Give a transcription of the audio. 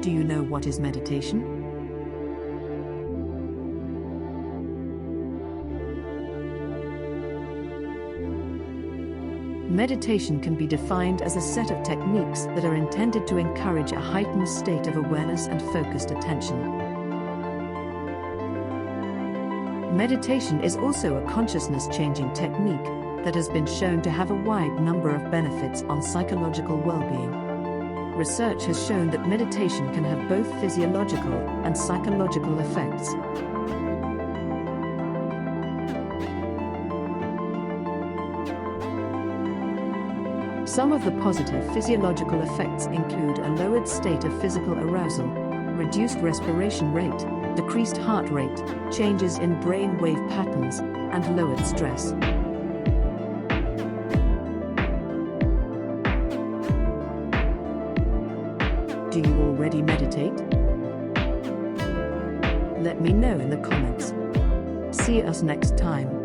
Do you know what is meditation? Meditation can be defined as a set of techniques that are intended to encourage a heightened state of awareness and focused attention. Meditation is also a consciousness-changing technique that has been shown to have a wide number of benefits on psychological well-being. Research has shown that meditation can have both physiological and psychological effects. Some of the positive physiological effects include a lowered state of physical arousal, reduced respiration rate, decreased heart rate, changes in brain wave patterns, and lowered stress. Do you already meditate? Let me know in the comments. See us next time.